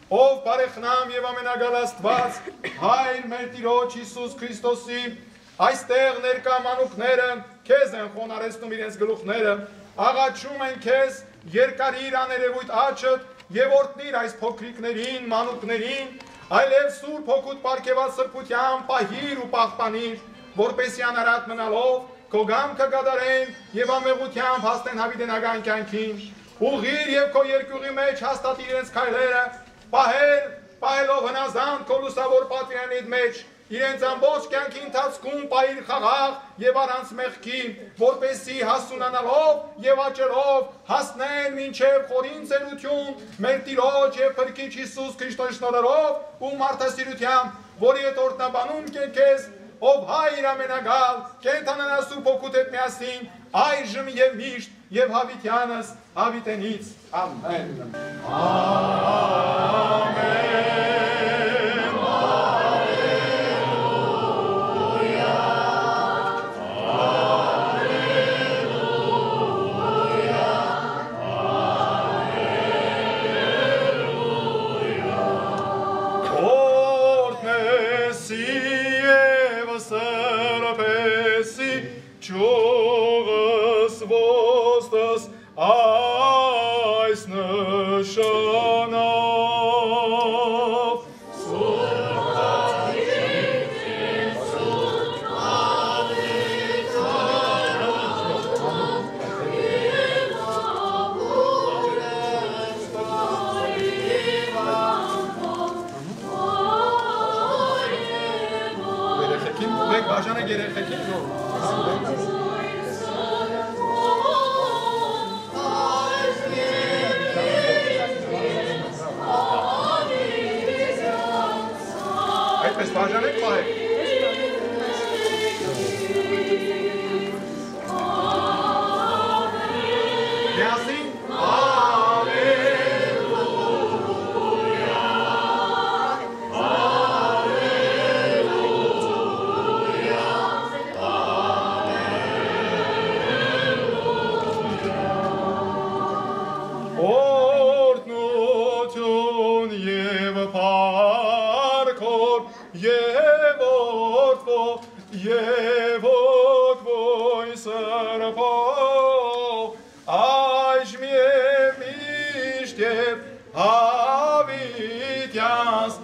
ով բարեխնամ եւ ամենագալ Աստված, Հայր մեր Տիրոջ Հիսուս Քրիստոսի, այստեղ ներկա մանուկները քեզ են խոնարհեցնում իրենց գլուխները, աղաչում են քեզ, երկարիր աներևույթ աչդ եւ օրհնիր այս փոքրիկներին, մանուկներին, այլև Սուրբ Հոգուդ պարգևած սրբությամբ պահիր ու պահպանիր, որպեսզի անարատ մնալով քո գամքը կատարեն եւ ամեղությամբ հասնեն հավիտենական կյանքին, ուղղիր եւ քո երկյուղի մեջ հաստատիր իրենց քայլերը, պահելով հնազանդ քո լուսավոր պատվիրանիդ մեջ, իրենց ամբողջ կյանքի ընթացքում պահիր խաղաղ եւ առանց մեղքի, որպեսզի հասունանալով եւ աճելով հասնեն մինչեւ խորին ծերություն մեր Տիրոջ եւ Փրկիչ Հիսուս Քրիստոսի շնորհով ու մարդասիրությամբ, որի հետ օրհնաբանում քեզ, ով Հայր ամենագալ, կենթանանա Սուրբ Հոգուդ հետ միասին, այժմ եւ միշտ եւ հավիտյանս հավիտենից։ Ամեն։ Ամեն։ Ճողս ոստս այս նշանով Այդպես բաժանեք պահեք։ Միասին Հավիտյանս